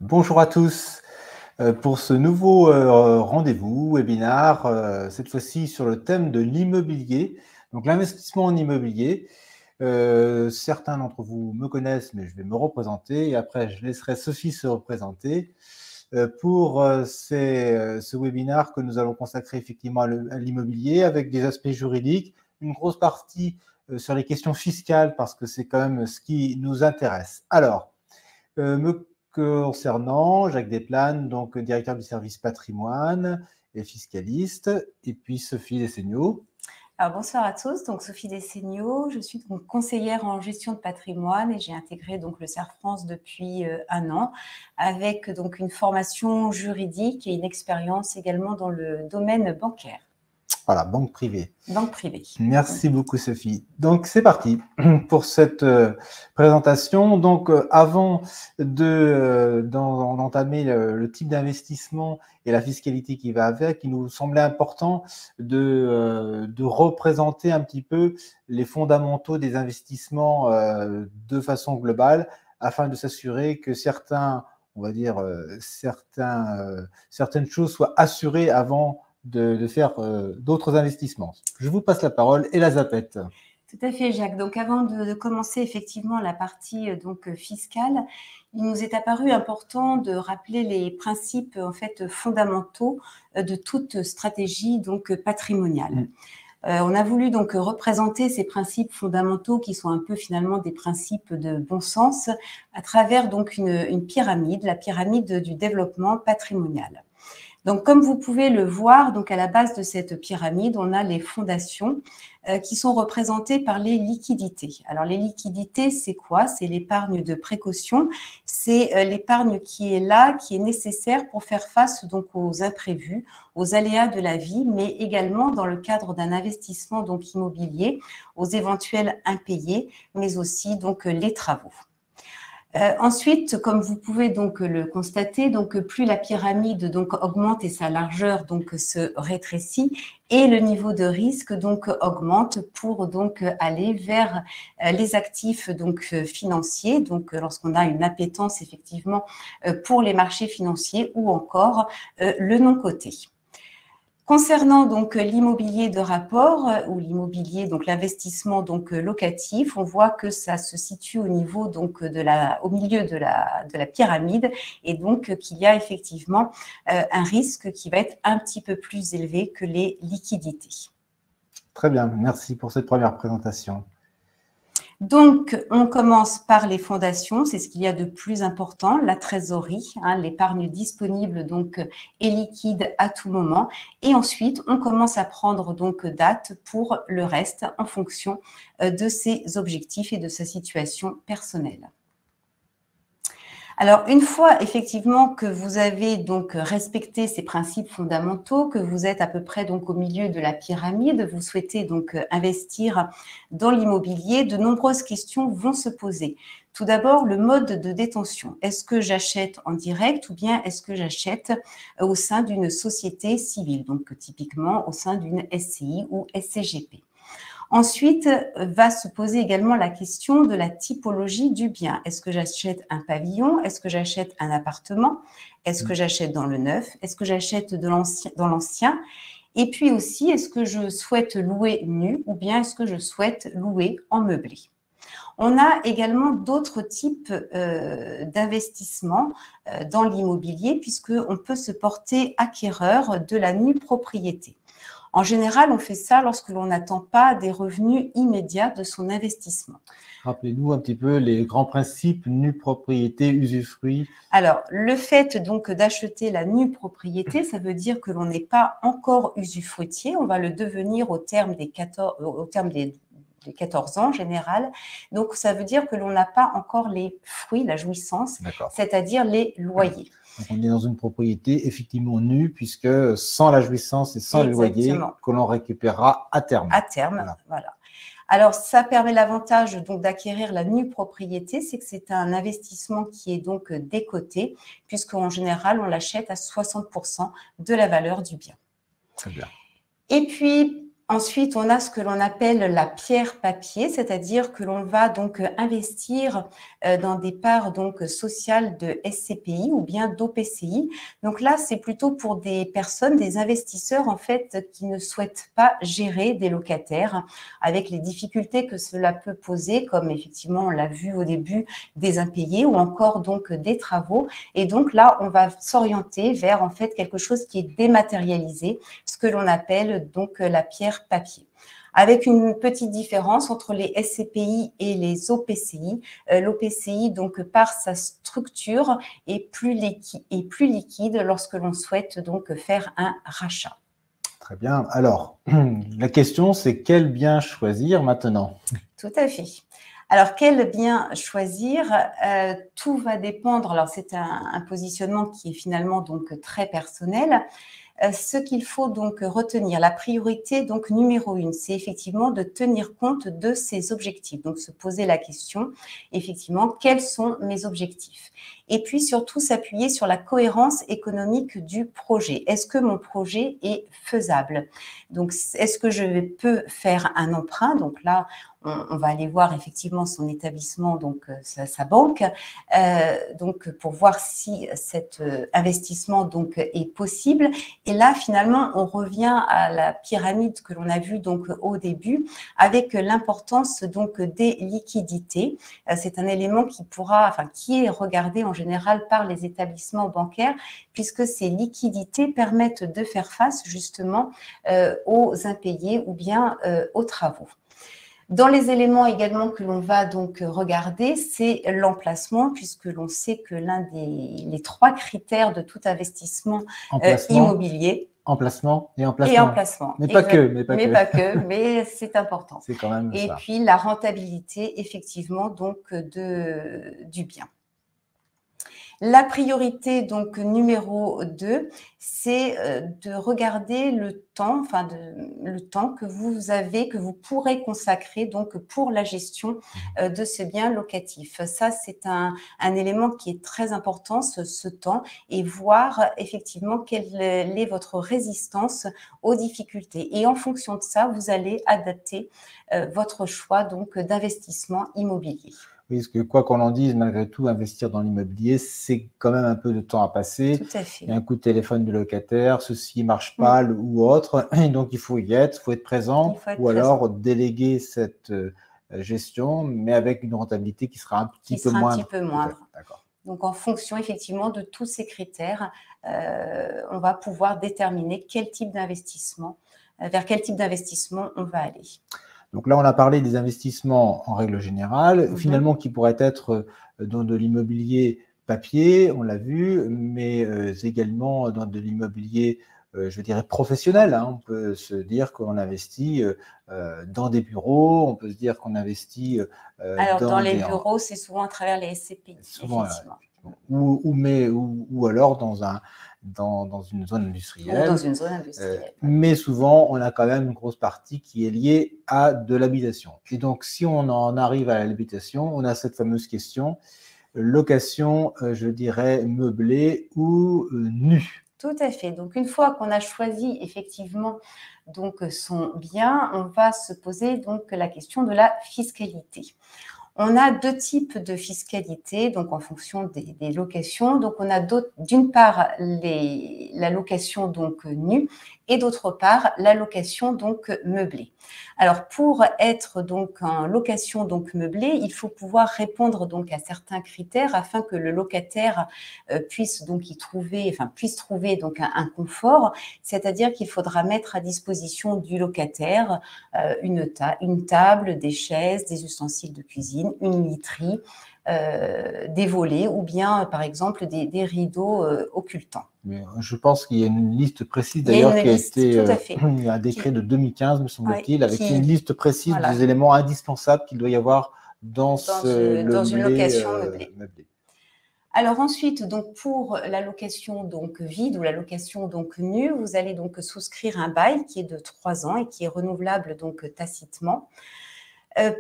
Bonjour à tous pour ce nouveau rendez-vous, webinaire, cette fois-ci sur le thème de l'immobilier, donc l'investissement en immobilier. Certains d'entre vous me connaissent, mais je vais me représenter et après je laisserai Sophie se représenter pour ce webinaire que nous allons consacrer effectivement à l'immobilier avec des aspects juridiques, une grosse partie sur les questions fiscales parce que c'est quand même ce qui nous intéresse. Alors, me concernant, Jacques Desplanes, donc directeur du service patrimoine et fiscaliste, et puis Sophie Desseigneaux. Alors, bonsoir à tous, donc Sophie Desseigneaux, je suis donc conseillère en gestion de patrimoine et j'ai intégré donc le CERF France depuis 1 an avec donc une formation juridique et une expérience également dans le domaine bancaire. Voilà, banque privée. Banque privée. Merci beaucoup Sophie. Donc c'est parti pour cette présentation. Donc avant d'entamer le type d'investissement et la fiscalité qui va avec, il nous semblait important de représenter un petit peu les fondamentaux des investissements de façon globale afin de s'assurer que certaines choses soient assurées avant de faire d'autres investissements. Je vous passe la parole et la zapette. Tout à fait, Jacques. Donc, avant de commencer effectivement la partie fiscale, il nous est apparu important de rappeler les principes en fait fondamentaux de toute stratégie donc patrimoniale. On a voulu donc représenter ces principes fondamentaux qui sont un peu finalement des principes de bon sens à travers donc une pyramide, la pyramide du développement patrimonial. Donc, comme vous pouvez le voir, donc à la base de cette pyramide, on a les fondations qui sont représentées par les liquidités. Alors, les liquidités, c'est quoi? C'est l'épargne de précaution. C'est l'épargne qui est là, qui est nécessaire pour faire face donc aux imprévus, aux aléas de la vie, mais également dans le cadre d'un investissement donc immobilier, aux éventuels impayés, mais aussi donc les travaux. Ensuite, comme vous pouvez donc le constater, donc plus la pyramide donc augmente et sa largeur donc se rétrécit et le niveau de risque donc augmente pour donc aller vers les actifs donc financiers, donc lorsqu'on a une appétence effectivement pour les marchés financiers ou encore le non-coté. Concernant donc l'immobilier de rapport ou l'immobilier, donc l'investissement donc locatif, on voit que ça se situe au niveau donc au milieu de la pyramide et donc qu'il y a effectivement un risque qui va être un petit peu plus élevé que les liquidités. Très bien, merci pour cette première présentation. Donc, on commence par les fondations, c'est ce qu'il y a de plus important, la trésorerie, l'épargne disponible donc est liquide à tout moment. Et ensuite, on commence à prendre donc date pour le reste en fonction de ses objectifs et de sa situation personnelle. Alors, une fois effectivement que vous avez donc respecté ces principes fondamentaux, que vous êtes à peu près donc au milieu de la pyramide, vous souhaitez donc investir dans l'immobilier, de nombreuses questions vont se poser. Tout d'abord, le mode de détention. Est-ce que j'achète en direct ou bien est-ce que j'achète au sein d'une société civile, donc typiquement au sein d'une SCI ou SCGP? Ensuite, va se poser également la question de la typologie du bien. Est-ce que j'achète un pavillon? Est-ce que j'achète un appartement? Est-ce que j'achète dans le neuf? Est-ce que j'achète dans l'ancien? Et puis aussi, est-ce que je souhaite louer nu ou bien est-ce que je souhaite louer en meublé? On a également d'autres types d'investissements dans l'immobilier puisqu'on peut se porter acquéreur de la nue propriété. En général, on fait ça lorsque l'on n'attend pas des revenus immédiats de son investissement. Rappelez-nous un petit peu les grands principes nue propriété, usufruit. Alors, le fait donc d'acheter la nue propriété, ça veut dire que l'on n'est pas encore usufruitier. On va le devenir au terme des 14 ans en général. Donc, ça veut dire que l'on n'a pas encore les fruits, la jouissance, c'est-à-dire les loyers. Donc, on est dans une propriété effectivement nue, puisque sans la jouissance et sans le loyer que l'on récupérera à terme. À terme, voilà. Alors, ça permet l'avantage donc d'acquérir la nue propriété, c'est que c'est un investissement qui est donc décoté, puisqu'en général, on l'achète à 60% de la valeur du bien. Très bien. Et puis, Ensuite, on a ce que l'on appelle la pierre papier, c'est-à-dire que l'on va donc investir dans des parts donc sociales de SCPI ou bien d'OPCI. Donc là, c'est plutôt pour des personnes, des investisseurs en fait, qui ne souhaitent pas gérer des locataires avec les difficultés que cela peut poser, comme effectivement on l'a vu au début, des impayés ou encore donc des travaux. Et donc là, on va s'orienter vers en fait quelque chose qui est dématérialisé, ce que l'on appelle donc la pierre papier. Avec une petite différence entre les SCPI et les OPCI. L'OPCI, donc, par sa structure, est plus liquide lorsque l'on souhaite donc faire un rachat. Très bien. Alors, la question, c'est quel bien choisir maintenant? Tout à fait. Alors, quel bien choisir? Tout va dépendre. Alors, c'est un positionnement qui est finalement donc très personnel. Ce qu'il faut donc retenir, la priorité donc numéro 1, c'est effectivement de tenir compte de ses objectifs. Donc, se poser la question, effectivement, quels sont mes objectifs? Et puis, surtout, s'appuyer sur la cohérence économique du projet. Est-ce que mon projet est faisable? Donc, est-ce que je peux faire un emprunt? Donc là, on va aller voir effectivement son établissement, donc sa banque, donc pour voir si cet investissement donc est possible. Et là, finalement, on revient à la pyramide que l'on a vue donc au début, avec l'importance donc des liquidités. C'est un élément qui est regardé en général par les établissements bancaires, puisque ces liquidités permettent de faire face justement aux impayés ou bien aux travaux. Dans les éléments également que l'on va donc regarder, c'est l'emplacement, puisque l'on sait que les 3 critères de tout investissement immobilier. Emplacement et emplacement. Et emplacement. Mais pas que. Mais c'est important. C'est quand même et ça. Puis la rentabilité, effectivement, donc du bien. La priorité donc numéro 2, c'est de regarder le temps, le temps que vous avez, que vous pourrez consacrer donc pour la gestion de ce bien locatif. Ça, c'est un élément qui est très important, ce temps, et voir effectivement quelle est votre résistance aux difficultés. Et en fonction de ça, vous allez adapter votre choix donc d'investissement immobilier. Oui, parce que quoi qu'on en dise, malgré tout, investir dans l'immobilier, c'est quand même un peu de temps à passer. Tout à fait. Il y a un coup de téléphone du locataire, ceci ne marche pas ou autre, et donc il faut y être, il faut être présent, alors déléguer cette gestion, mais avec une rentabilité qui sera un petit peu moindre. D'accord. Donc, en fonction effectivement de tous ces critères, on va pouvoir déterminer quel type d'investissement, vers quel type d'investissement on va aller. Donc là, on a parlé des investissements en règle générale, finalement qui pourraient être dans de l'immobilier papier, on l'a vu, mais également dans de l'immobilier, je dirais, professionnel. On peut se dire qu'on investit dans des bureaux, on peut se dire qu'on investit alors, dans les bureaux, c'est souvent à travers les SCPI, souvent, effectivement. Ou alors dans une zone industrielle. Ou dans une zone industrielle. Mais souvent, on a quand même une grosse partie qui est liée à de l'habitation. Et donc, si on en arrive à l'habitation, on a cette fameuse question, location, je dirais, meublée ou nue. Tout à fait. Donc, une fois qu'on a choisi effectivement donc, son bien, on va se poser donc la question de la fiscalité. On a 2 types de fiscalité, donc en fonction des locations. Donc, on a d'une part la location donc nue et d'autre part la location donc meublée. Alors, pour être donc en location donc meublée, il faut pouvoir répondre donc à certains critères afin que le locataire puisse trouver donc un confort, c'est-à-dire qu'il faudra mettre à disposition du locataire une table, des chaises, des ustensiles de cuisine, une literie, des volets ou bien, par exemple, des rideaux occultants. Mais je pense qu'il y a une liste précise d'ailleurs qui a été un décret de 2015, me semble-t-il, avec une liste précise des éléments indispensables qu'il doit y avoir dans une location meublée. Alors ensuite, donc pour la location donc vide ou la location donc nue, vous allez donc souscrire un bail qui est de 3 ans et qui est renouvelable donc tacitement.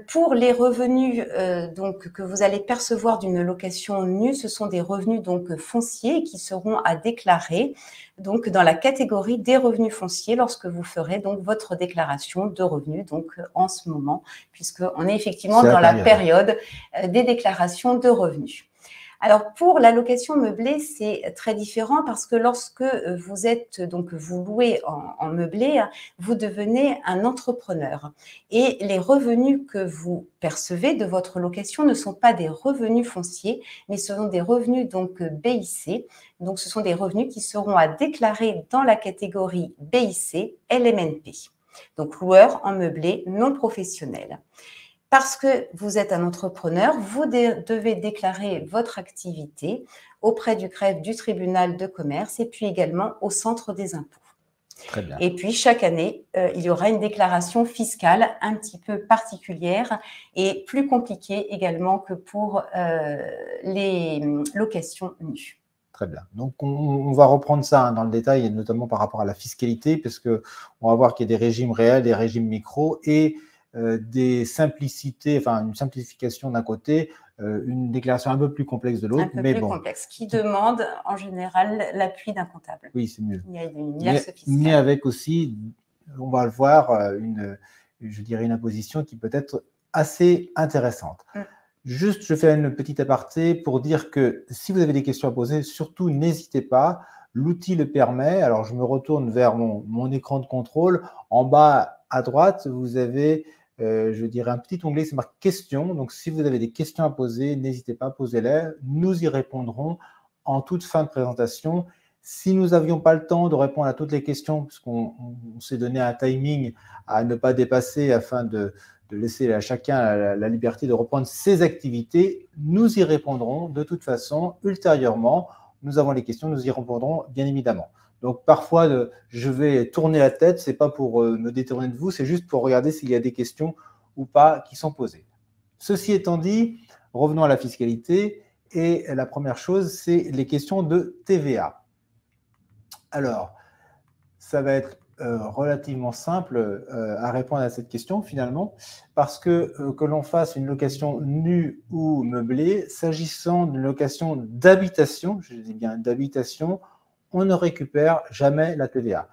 Pour les revenus donc que vous allez percevoir d'une location nue, ce sont des revenus donc fonciers qui seront à déclarer donc dans la catégorie des revenus fonciers lorsque vous ferez donc votre déclaration de revenus donc en ce moment, puisqu'on est effectivement dans la période des déclarations de revenus. Alors pour la location meublée, c'est très différent parce que lorsque vous êtes donc vous louez en meublé, vous devenez un entrepreneur et les revenus que vous percevez de votre location ne sont pas des revenus fonciers, mais ce sont des revenus donc BIC. Donc ce sont des revenus qui seront à déclarer dans la catégorie BIC LMNP. Donc loueur en meublé non professionnel. Parce que vous êtes un entrepreneur, vous devez déclarer votre activité auprès du greffe du tribunal de commerce et puis également au centre des impôts. Très bien. Et puis chaque année, il y aura une déclaration fiscale un petit peu particulière et plus compliquée également que pour les locations nues. Très bien. Donc, on va reprendre ça dans le détail, et notamment par rapport à la fiscalité, parce qu'on va voir qu'il y a des régimes réels, des régimes micro et des simplicités, enfin une simplification d'un côté, une déclaration un peu plus complexe de l'autre. Un peu plus complexe, qui demande en général l'appui d'un comptable. Oui, c'est mieux. Il y a une inerce fiscale. Mais avec aussi, on va le voir, je dirais une imposition qui peut être assez intéressante. Juste, je fais une petite aparté pour dire que si vous avez des questions à poser, surtout n'hésitez pas. L'outil le permet. Alors, je me retourne vers mon écran de contrôle. En bas à droite, vous avez, je dirais, un petit onglet qui marque questions. Donc, si vous avez des questions à poser, n'hésitez pas, posez-les. Nous y répondrons en toute fin de présentation. Si nous n'avions pas le temps de répondre à toutes les questions, puisqu'on s'est donné un timing à ne pas dépasser afin de laisser à chacun la liberté de reprendre ses activités, nous y répondrons de toute façon ultérieurement. Nous avons les questions, nous y répondrons bien évidemment. Donc parfois, je vais tourner la tête, ce n'est pas pour me détourner de vous, c'est juste pour regarder s'il y a des questions ou pas qui sont posées. Ceci étant dit, revenons à la fiscalité et la première chose, c'est les questions de TVA. Alors, ça va être relativement simple à répondre à cette question finalement, parce que l'on fasse une location nue ou meublée, s'agissant d'une location d'habitation, je dis bien d'habitation, on ne récupère jamais la TVA.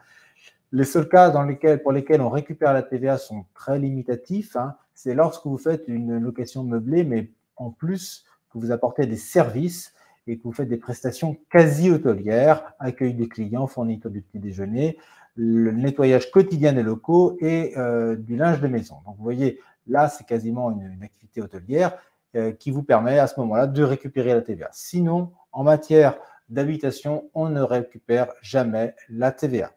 Les seuls cas pour lesquels on récupère la TVA sont très limitatifs, hein. C'est lorsque vous faites une location meublée, mais en plus que vous apportez des services et que vous faites des prestations quasi hôtelières, accueil des clients, fourniture du petit déjeuner, le nettoyage quotidien des locaux et du linge de maison. Donc, vous voyez, là, c'est quasiment une activité hôtelière qui vous permet à ce moment-là de récupérer la TVA. Sinon, en matière d'habitation, on ne récupère jamais la TVA,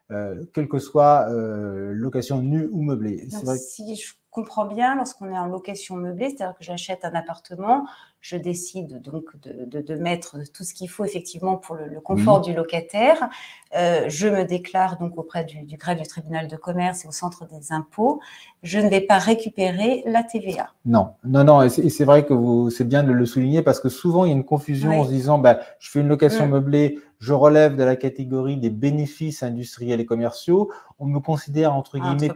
quelle que soit location nue ou meublée. Donc, si je comprends bien, lorsqu'on est en location meublée, c'est-à-dire que j'achète un appartement, je décide donc de mettre tout ce qu'il faut effectivement pour le confort du locataire. Je me déclare donc auprès du greffe du tribunal de commerce et au centre des impôts. Je ne vais pas récupérer la TVA. Non, non, non. Et c'est vrai que c'est bien de le souligner parce que souvent il y a une confusion en se disant je fais une location meublée, je relève de la catégorie des bénéfices industriels et commerciaux. On me considère entre guillemets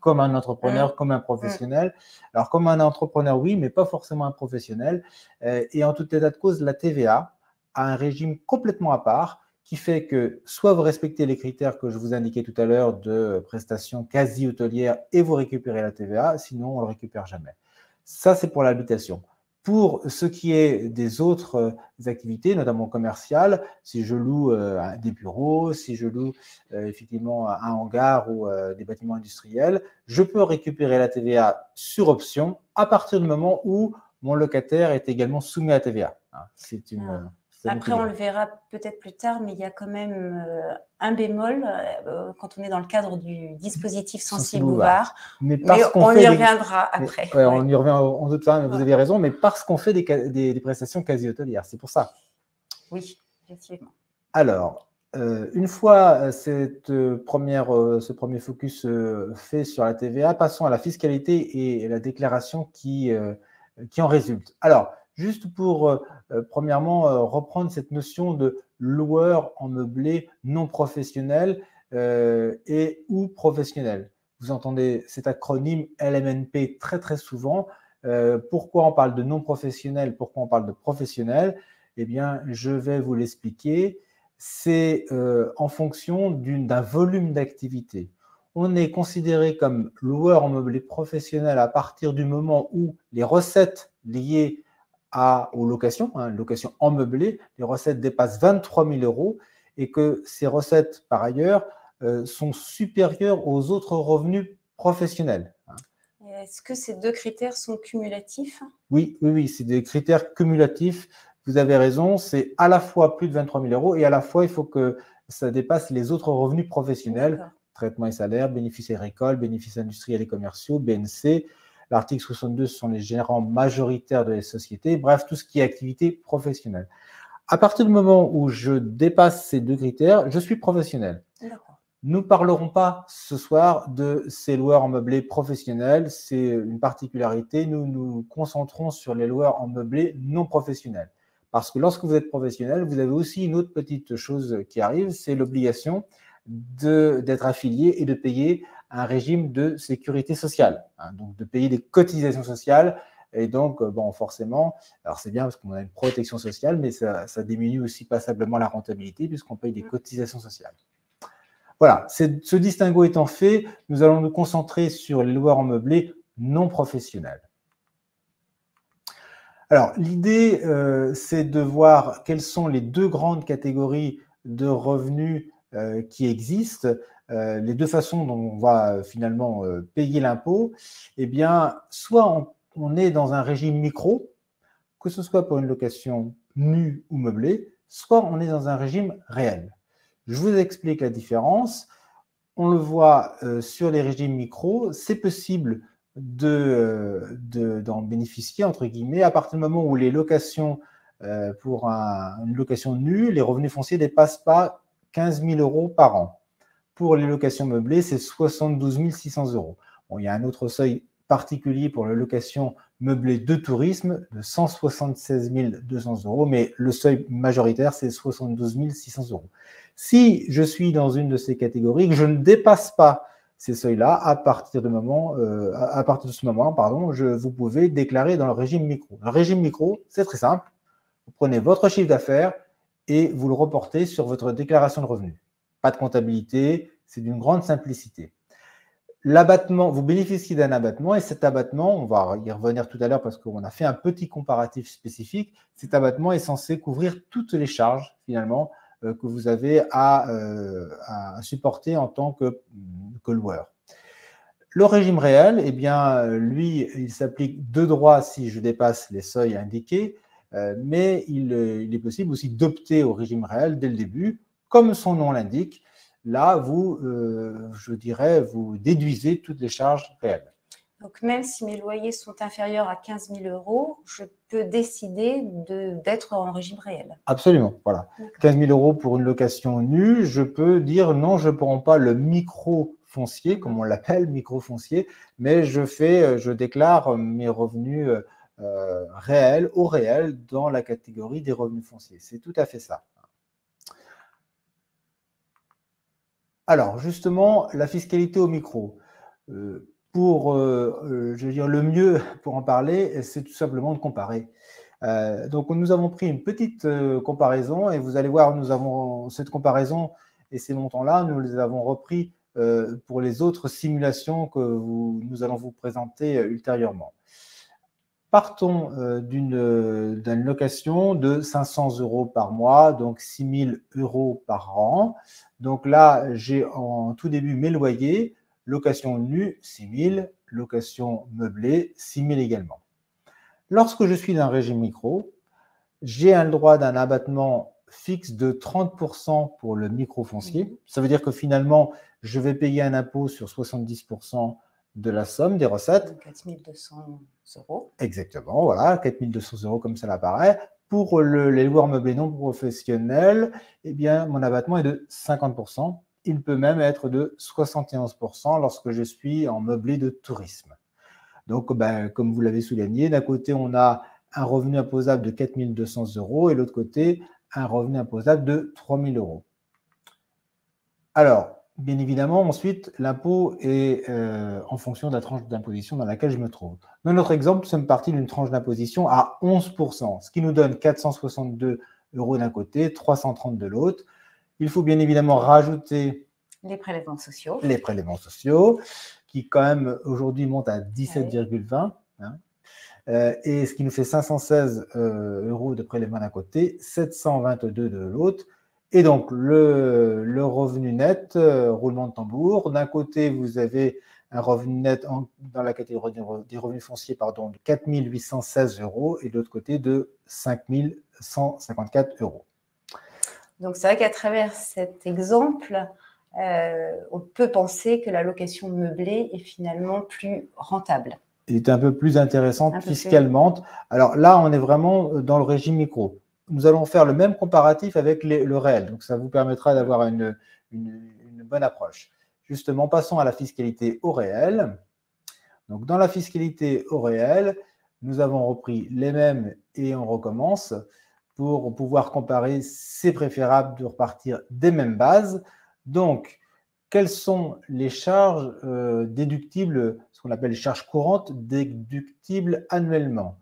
comme un entrepreneur, comme un professionnel. Alors comme un entrepreneur, oui, mais pas forcément un professionnel. Et en tout état de cause, la TVA a un régime complètement à part qui fait que soit vous respectez les critères que je vous indiquais tout à l'heure de prestations quasi hôtelières et vous récupérez la TVA, sinon on ne le récupère jamais. Ça, c'est pour l'habitation. Pour ce qui est des autres activités, notamment commerciales, si je loue des bureaux, si je loue effectivement un hangar ou des bâtiments industriels, je peux récupérer la TVA sur option à partir du moment où mon locataire est également soumis à la TVA. C'est une… Après, on le verra peut-être plus tard, mais il y a quand même un bémol quand on est dans le cadre du dispositif sensible ou VAR. Mais on y reviendra après. Ouais, on y revient en doute, mais vous avez raison, mais parce qu'on fait des prestations quasi hôtelières, c'est pour ça. Oui, effectivement. Alors, une fois ce premier focus fait sur la TVA, passons à la fiscalité et la déclaration qui en résulte. Alors, juste pour, premièrement, reprendre cette notion de loueur en meublé non professionnel et ou professionnel. vous entendez cet acronyme LMNP très très souvent. Pourquoi on parle de non professionnel, pourquoi on parle de professionnel? Eh bien, je vais vous l'expliquer. C'est en fonction d'un volume d'activité. On est considéré comme loueur en meublé professionnel à partir du moment où les recettes liées aux locations, location en meublé, les recettes dépassent 23 000 € et que ces recettes, par ailleurs, sont supérieures aux autres revenus professionnels. Est-ce que ces deux critères sont cumulatifs? Oui, oui, oui, c'est des critères cumulatifs. Vous avez raison, c'est à la fois plus de 23 000 € et à la fois, il faut que ça dépasse les autres revenus professionnels, traitement et salaires, bénéfices agricoles, bénéfices industriels et commerciaux, BNC. L'article 62, ce sont les gérants majoritaires de la société, bref, tout ce qui est activité professionnelle. À partir du moment où je dépasse ces deux critères, je suis professionnel. Nous ne parlerons pas ce soir de ces loueurs en meublé professionnels, c'est une particularité. Nous nous concentrons sur les loueurs en meublé non professionnels. Parce que lorsque vous êtes professionnel, vous avez aussi une autre petite chose qui arrive, c'est l'obligation d'être affilié et de payer un régime de sécurité sociale, donc de payer des cotisations sociales. Et donc, bon, forcément, alors c'est bien parce qu'on a une protection sociale, mais ça diminue aussi passablement la rentabilité puisqu'on paye des cotisations sociales. Voilà, ce distinguo étant fait, nous allons nous concentrer sur les loueurs en meublé non professionnels. Alors, l'idée, c'est de voir quelles sont les deux grandes catégories de revenus qui existent, les deux façons dont on va finalement payer l'impôt. Eh bien, soit on est dans un régime micro, que ce soit pour une location nue ou meublée, soit on est dans un régime réel. Je vous explique la différence. On le voit sur les régimes micro, c'est possible d'en bénéficier, entre guillemets, à partir du moment où les locations pour une location nue, les revenus fonciers ne dépassent pas 15 000 € par an. Pour les locations meublées, c'est 72 600 €. Bon, il y a un autre seuil particulier pour la location meublée de tourisme de 176 200 €, mais le seuil majoritaire, c'est 72 600 €. Si je suis dans une de ces catégories, que je ne dépasse pas ces seuils-là, à partir de ce moment, vous pouvez déclarer dans le régime micro. Le régime micro, c'est très simple. Vous prenez votre chiffre d'affaires et vous le reportez sur votre déclaration de revenus. Pas de comptabilité, c'est d'une grande simplicité. L'abattement, vous bénéficiez d'un abattement et cet abattement, on va y revenir tout à l'heure parce qu'on a fait un petit comparatif spécifique, cet abattement est censé couvrir toutes les charges finalement que vous avez à supporter en tant que loueur. Le régime réel, eh bien, lui, il s'applique de droit si je dépasse les seuils indiqués, mais il est possible aussi d'opter au régime réel dès le début, comme son nom l'indique. Là, vous déduisez toutes les charges réelles. Donc, même si mes loyers sont inférieurs à 15 000 €, je peux décider d'être en régime réel. Absolument, voilà. 15 000 € pour une location nue, je peux dire non, je ne prends pas le micro-foncier, comme on l'appelle, micro-foncier, mais je déclare mes revenus réels, au réel, dans la catégorie des revenus fonciers. C'est tout à fait ça. Alors, justement, la fiscalité au micro. Le mieux pour en parler, c'est tout simplement de comparer. Donc, nous avons pris une petite comparaison et vous allez voir, nous avons cette comparaison et ces montants-là, nous les avons repris pour les autres simulations que nous allons vous présenter ultérieurement. Partons d'une location de 500 € par mois, donc 6 000 € par an. Donc là, j'ai en tout début mes loyers, location nue, 6 000, location meublée, 6 000 également. Lorsque je suis dans un régime micro, j'ai un droit d'un abattement fixe de 30 % pour le micro-foncier. Ça veut dire que finalement, je vais payer un impôt sur 70 % de la somme des recettes. 4 200 €. Exactement, voilà, 4 200 € comme ça l'apparaît. Pour les loueurs meublés non professionnels, eh bien, mon abattement est de 50 %. Il peut même être de 71 % lorsque je suis en meublé de tourisme. Donc, comme vous l'avez souligné, d'un côté, on a un revenu imposable de 4 200 € et de l'autre côté, un revenu imposable de 3 000 €. Alors, Bien évidemment, ensuite, l'impôt est en fonction de la tranche d'imposition dans laquelle je me trouve. Dans notre exemple, nous sommes partis d'une tranche d'imposition à 11%, ce qui nous donne 462 € d'un côté, 330 de l'autre. Il faut bien évidemment rajouter les prélèvements sociaux. Les prélèvements sociaux, qui quand même aujourd'hui montent à 17,20. Hein, et ce qui nous fait 516 € de prélèvement d'un côté, 722 de l'autre. Et donc, le revenu net, roulement de tambour, d'un côté, vous avez un revenu net dans la catégorie des revenus fonciers de 4 816 € et de l'autre côté de 5 154 €. Donc, c'est vrai qu'à travers cet exemple, on peut penser que la location meublée est finalement plus rentable. Elle est un peu plus intéressante fiscalement. Alors là, on est vraiment dans le régime micro. Nous allons faire le même comparatif avec le réel. Donc, ça vous permettra d'avoir une bonne approche. Justement, passons à la fiscalité au réel. Donc, dans la fiscalité au réel, nous avons repris les mêmes et on recommence. Pour pouvoir comparer, c'est préférable de repartir des mêmes bases. Donc, quelles sont les charges déductibles, ce qu'on appelle les charges courantes, déductibles annuellement?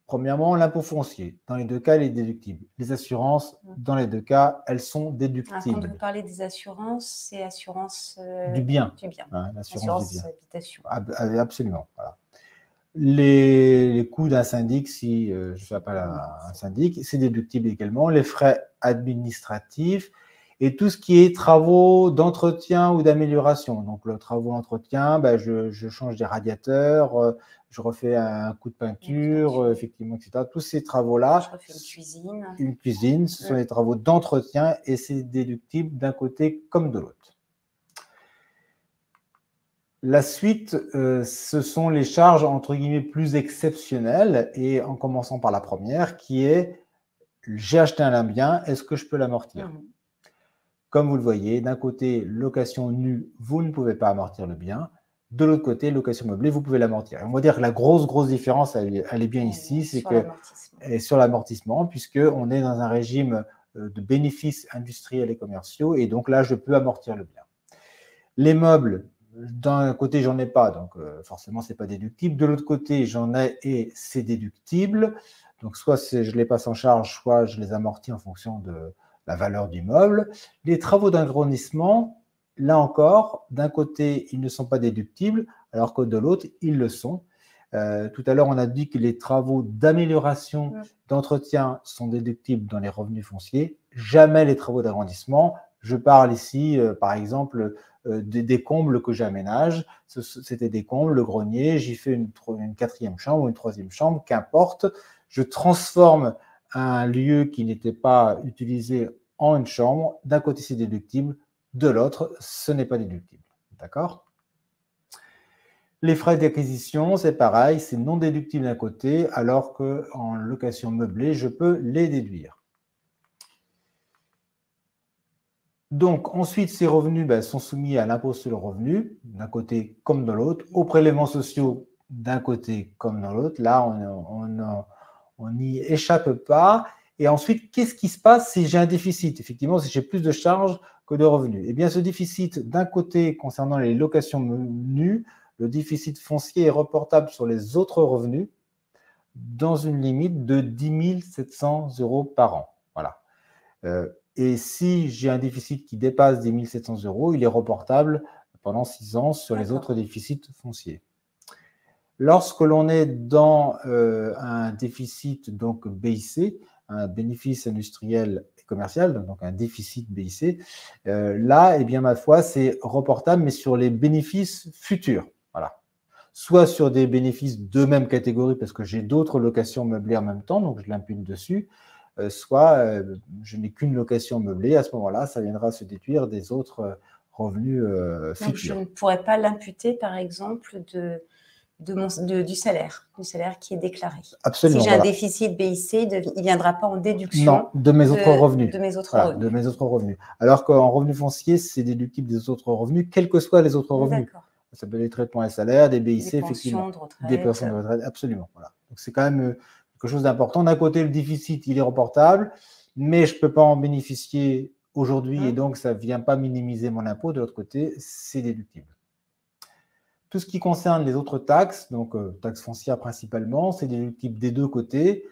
Premièrement, l'impôt foncier. Dans les deux cas, elle est déductible. Les assurances, dans les deux cas, elles sont déductibles. Quand vous parlez des assurances, c'est assurance du bien. Hein, l'assurance du bien. Habitation. Absolument. Voilà. Les coûts d'un syndic, si je ne fais pas un syndic, c'est déductible également. Les frais administratifs et tout ce qui est travaux d'entretien ou d'amélioration. Donc, le travaux d'entretien, je change des radiateurs, je refais un coup de peinture, effectivement, etc. Tous ces travaux-là. Je refais une cuisine. Une cuisine, ce sont des travaux d'entretien et c'est déductible d'un côté comme de l'autre. La suite, ce sont les charges, entre guillemets, plus exceptionnelles, et en commençant par la première, qui est « j'ai acheté un bien, est-ce que je peux l'amortir ?» Comme vous le voyez, d'un côté, location nue, vous ne pouvez pas amortir le bien. De l'autre côté, location meublée, vous pouvez l'amortir. On va dire que la grosse différence, elle est bien ici, c'est que sur l'amortissement, puisqu'on est dans un régime de bénéfices industriels et commerciaux, et donc là, je peux amortir le bien. Les meubles, d'un côté, j'en ai pas, donc forcément, ce n'est pas déductible. De l'autre côté, j'en ai et c'est déductible. Donc, soit je les passe en charge, soit je les amortis en fonction de la valeur du meuble. Les travaux d'agrandissement, là encore, d'un côté, ils ne sont pas déductibles, alors que de l'autre, ils le sont. Tout à l'heure, on a dit que les travaux d'amélioration, d'entretien sont déductibles dans les revenus fonciers, jamais les travaux d'agrandissement. Je parle ici, par exemple, des combles que j'aménage. C'était des combles, le grenier, j'y fais une quatrième chambre ou une troisième chambre, qu'importe. Je transforme un lieu qui n'était pas utilisé en une chambre. D'un côté, c'est déductible, de l'autre, ce n'est pas déductible. D'accord ? Les frais d'acquisition, c'est pareil, c'est non déductible d'un côté, alors qu'en location meublée, je peux les déduire. Donc, ensuite, ces revenus sont soumis à l'impôt sur le revenu, d'un côté comme de l'autre, aux prélèvements sociaux d'un côté comme de l'autre. Là, on n'y échappe pas. Et ensuite, qu'est-ce qui se passe si j'ai un déficit? Effectivement, si j'ai plus de charges que de revenus. Eh bien, ce déficit, d'un côté, concernant les locations nues, le déficit foncier est reportable sur les autres revenus dans une limite de 10 700 € par an. Voilà. Et si j'ai un déficit qui dépasse 10 700 €, il est reportable pendant 6 ans sur les autres déficits fonciers. Lorsque l'on est dans un déficit donc BIC, un bénéfice industriel et commercial, donc un déficit BIC, là, eh bien, ma foi, c'est reportable, mais sur les bénéfices futurs. Voilà. Soit sur des bénéfices de même catégorie, parce que j'ai d'autres locations meublées en même temps, donc je l'impute dessus, soit je n'ai qu'une location meublée. À ce moment-là, ça viendra se déduire des autres revenus futurs. Donc, je ne pourrais pas l'imputer, par exemple, du salaire qui est déclaré. Absolument. Si j'ai un déficit BIC, il ne viendra pas en déduction. Non, de mes autres revenus. De mes autres revenus. De mes autres revenus. Alors qu'en revenu foncier, c'est déductible des autres revenus, quels que soient les autres revenus. Ça peut être des traitements et salaires, des BIC, effectivement. Des pensions de retraite, absolument. Voilà. Donc, c'est quand même quelque chose d'important. D'un côté, le déficit, il est reportable, mais je ne peux pas en bénéficier aujourd'hui et donc ça ne vient pas minimiser mon impôt. De l'autre côté, c'est déductible. Tout ce qui concerne les autres taxes, donc taxes foncières principalement, c'est déductible des deux côtés.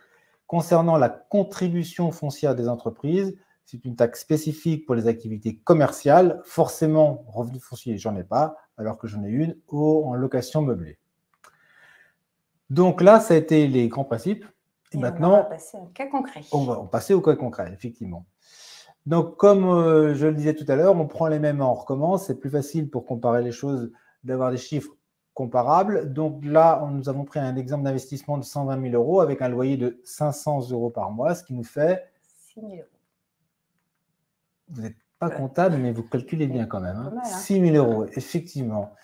Concernant la contribution foncière des entreprises, c'est une taxe spécifique pour les activités commerciales. Forcément, revenu foncier, j'en ai pas, alors que j'en ai une en location meublée. Donc là, ça a été les grands principes. Et maintenant, on va passer au cas concret. On va passer au cas concret, effectivement. Donc, comme je le disais tout à l'heure, on prend les mêmes et on recommence. C'est plus facile pour comparer les choses d'avoir des chiffres comparables. Donc là, nous avons pris un exemple d'investissement de 120 000 euros avec un loyer de 500 euros par mois, ce qui nous fait 6 000 euros. Vous n'êtes pas comptable, mais vous calculez bien quand même. 6 000 euros, effectivement.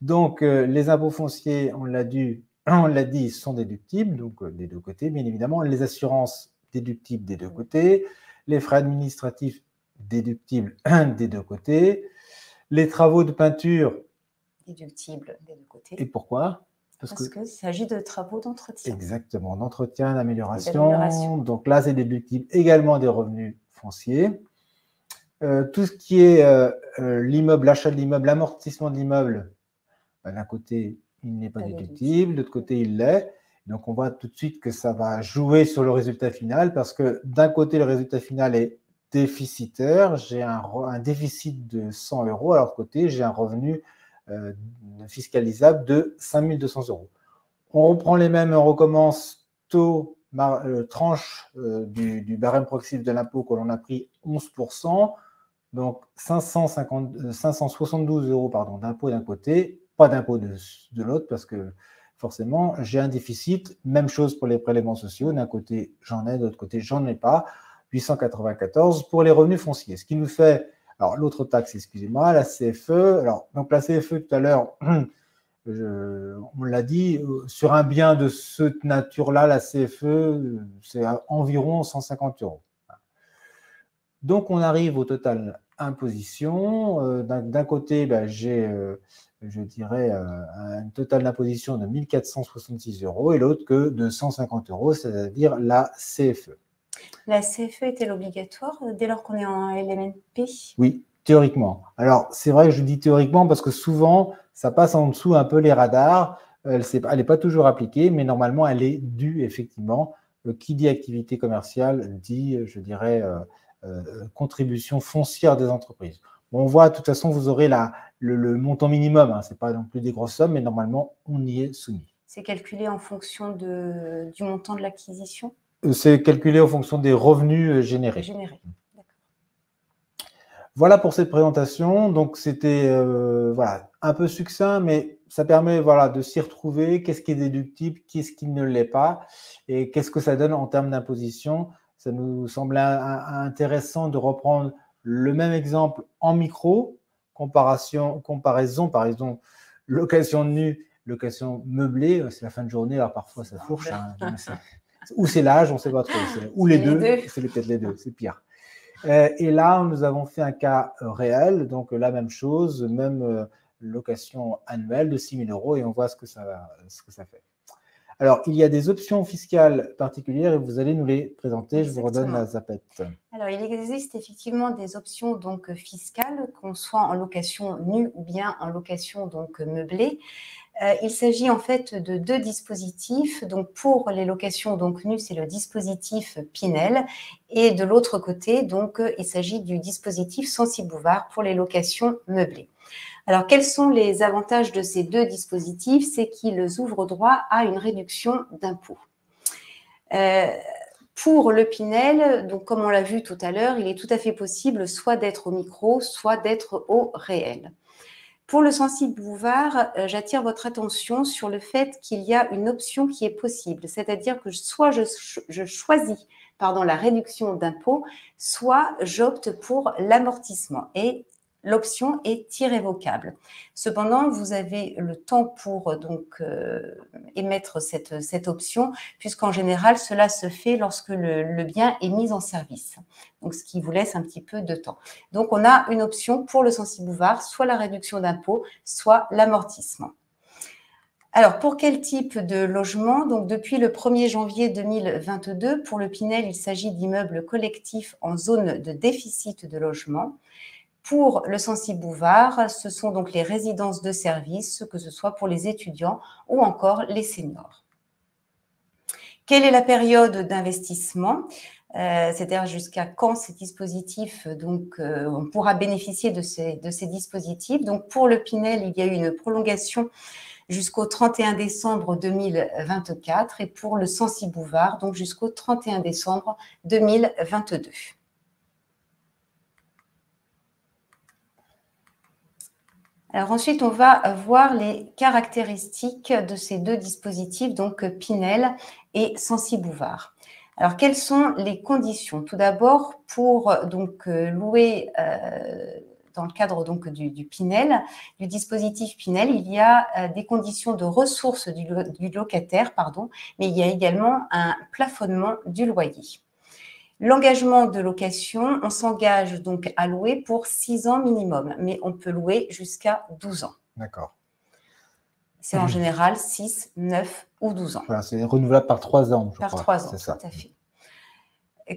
Donc, les impôts fonciers, on l'a dit, sont déductibles, donc des deux côtés, bien évidemment. Les assurances déductibles des deux côtés. Les frais administratifs déductibles des deux côtés. Les travaux de peinture déductibles des deux côtés. Et pourquoi? Parce qu'il s'agit de travaux d'entretien. Exactement, d'entretien, d'amélioration. Donc là, c'est déductible également des revenus fonciers. Tout ce qui est l'immeuble, l'achat de l'immeuble, l'amortissement de l'immeuble, d'un côté, il n'est pas déductible, de l'autre côté, il l'est. Donc, on voit tout de suite que ça va jouer sur le résultat final parce que d'un côté, le résultat final est déficitaire. J'ai un déficit de 100 euros. Alors, de l'autre côté, j'ai un revenu fiscalisable de 5 200 euros. On reprend les mêmes, on recommence taux, tranche du barème progressif de l'impôt que l'on a pris 11%. Donc, 572 euros d'impôt d'un côté, pas d'impôt de l'autre, parce que forcément, j'ai un déficit. Même chose pour les prélèvements sociaux. D'un côté, j'en ai, de l'autre côté, j'en ai pas. 894 pour les revenus fonciers. Ce qui nous fait, alors l'autre taxe, excusez-moi, la CFE. Alors, donc la CFE, tout à l'heure, on l'a dit, sur un bien de cette nature-là, la CFE, c'est environ 150 euros. Donc, on arrive au total imposition. D'un côté, j'ai, je dirais, un total d'imposition de 1 466 euros et l'autre que de 150 euros, c'est-à-dire la CFE. La CFE est-elle obligatoire dès lors qu'on est en LMNP? Oui, théoriquement. Alors, c'est vrai que je dis théoriquement parce que souvent, ça passe en dessous un peu les radars. Elle n'est pas toujours appliquée, mais normalement, elle est due, effectivement. Qui dit activité commerciale dit, je dirais, contribution foncière des entreprises. Bon, on voit, de toute façon, vous aurez le montant minimum. Hein, ce n'est pas non plus des grosses sommes, mais normalement, on y est soumis. C'est calculé en fonction du montant de l'acquisition? C'est calculé en fonction des revenus générés. Voilà pour cette présentation. Donc, c'était voilà, un peu succinct, mais ça permet voilà, de s'y retrouver. Qu'est-ce qui est déductible, qu'est-ce qui ne l'est pas, et qu'est-ce que ça donne en termes d'imposition. Ça nous semblait intéressant de reprendre le même exemple en micro, comparaison, par exemple, location nue, location meublée. C'est la fin de journée, alors parfois ça fourche. Hein, ou c'est l'âge, on ne sait pas trop. Ou les deux, c'est peut-être les deux, c'est pire. Et là, nous avons fait un cas réel, donc la même chose, même location annuelle de 6 000 euros, et on voit ce que ça fait. Alors, il y a des options fiscales particulières et vous allez nous les présenter. Exactement. Je vous redonne la zapette. Alors, il existe effectivement des options donc fiscales, qu'on soit en location nue ou bien en location donc meublée. Il s'agit en fait de deux dispositifs. Donc, pour les locations donc nues, c'est le dispositif Pinel, et de l'autre côté, donc, il s'agit du dispositif Censi-Bouvard pour les locations meublées. Alors, quels sont les avantages de ces deux dispositifs? C'est qu'ils ouvrent droit à une réduction d'impôt. Pour le Pinel, donc comme on l'a vu tout à l'heure, il est tout à fait possible soit d'être au micro, soit d'être au réel. Pour le Censi-Bouvard, j'attire votre attention sur le fait qu'il y a une option qui est possible, c'est-à-dire que soit je choisis la réduction d'impôt, soit j'opte pour l'amortissement. Et l'option est irrévocable. Cependant, vous avez le temps pour donc émettre cette option, puisqu'en général, cela se fait lorsque le bien est mis en service. Donc, ce qui vous laisse un petit peu de temps. Donc, on a une option pour le Censi-Bouvard, soit la réduction d'impôt, soit l'amortissement. Alors, pour quel type de logement? Donc, depuis le 1er janvier 2022, pour le Pinel, il s'agit d'immeubles collectifs en zone de déficit de logement. Pour le Censi-Bouvard, ce sont donc les résidences de service, que ce soit pour les étudiants ou encore les seniors. Quelle est la période d'investissement? C'est-à-dire jusqu'à quand ces dispositifs, on pourra bénéficier de ces dispositifs. Donc, pour le Pinel, il y a eu une prolongation jusqu'au 31 décembre 2024 et pour le Censi-Bouvard, donc jusqu'au 31 décembre 2022. Alors ensuite, on va voir les caractéristiques de ces deux dispositifs, donc Pinel et Censi-Bouvard. Alors, quelles sont les conditions? Tout d'abord, pour louer dans le cadre du Pinel, du dispositif Pinel, il y a des conditions de ressources du locataire, mais il y a également un plafonnement du loyer. L'engagement de location, on s'engage donc à louer pour 6 ans minimum, mais on peut louer jusqu'à 12 ans. D'accord. C'est en général 6, 9 ou 12 ans. Voilà, c'est renouvelable par 3 ans, je crois. Par 3 ans, c'est ça. Tout à fait.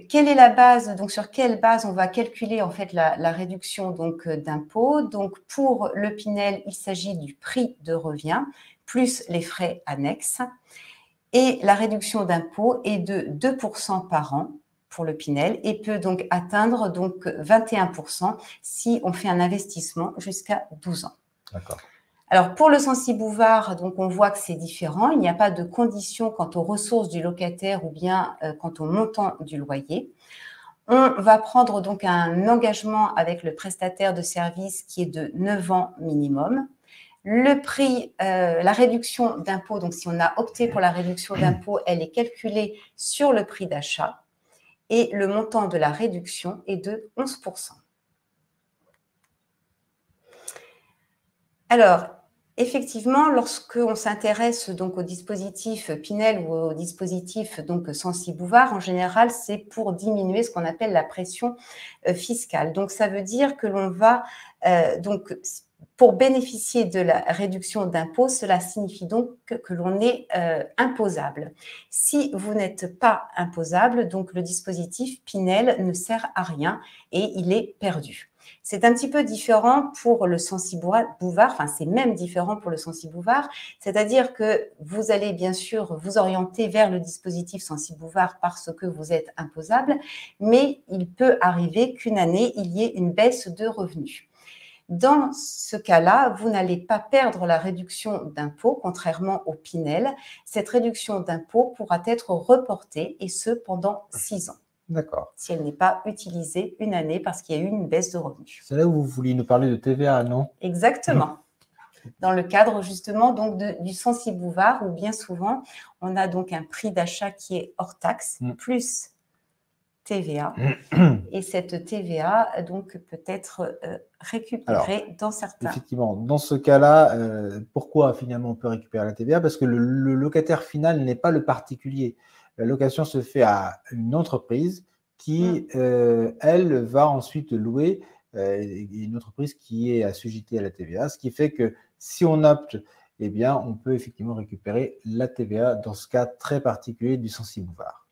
Quelle est la base? Donc, sur quelle base on va calculer en fait la réduction d'impôt? Donc, pour le Pinel, il s'agit du prix de revient plus les frais annexes. Et la réduction d'impôt est de 2% par an pour le Pinel et peut donc atteindre 21% si on fait un investissement jusqu'à 12 ans. D'accord. Alors, pour le Censi-Bouvard, on voit que c'est différent. Il n'y a pas de condition quant aux ressources du locataire ou bien quant au montant du loyer. On va prendre donc un engagement avec le prestataire de service qui est de 9 ans minimum. Le prix, la réduction d'impôt, donc si on a opté pour la réduction d'impôt, elle est calculée sur le prix d'achat et le montant de la réduction est de 11%. Alors, effectivement, lorsqu'on s'intéresse au dispositif Pinel ou au dispositif Censi-Bouvard, en général, c'est pour diminuer ce qu'on appelle la pression fiscale. Donc, ça veut dire que l'on va pour bénéficier de la réduction d'impôt, cela signifie donc que l'on est imposable. Si vous n'êtes pas imposable, donc le dispositif Pinel ne sert à rien et il est perdu. C'est un petit peu différent pour le Censi-Bouvard, enfin c'est même différent pour le Censi-Bouvard, c'est-à-dire que vous allez bien sûr vous orienter vers le dispositif Censi-Bouvard parce que vous êtes imposable, mais il peut arriver qu'une année, il y ait une baisse de revenus. Dans ce cas-là, vous n'allez pas perdre la réduction d'impôt, contrairement au Pinel. Cette réduction d'impôt pourra être reportée, et ce, pendant 6 ans. D'accord. Si elle n'est pas utilisée une année parce qu'il y a eu une baisse de revenus. C'est là où vous vouliez nous parler de TVA, non? Exactement. Dans le cadre justement du Censi-Bouvard, où bien souvent, on a donc un prix d'achat qui est hors taxe, plus TVA. Et cette TVA, peut être récupérée dans certains. Effectivement, dans ce cas-là, pourquoi finalement on peut récupérer la TVA? Parce que le locataire final n'est pas le particulier. La location se fait à une entreprise qui, elle, va ensuite louer une entreprise qui est assujettie à la TVA, ce qui fait que si on opte, eh bien, on peut effectivement récupérer la TVA dans ce cas très particulier du Censi-Bouvard.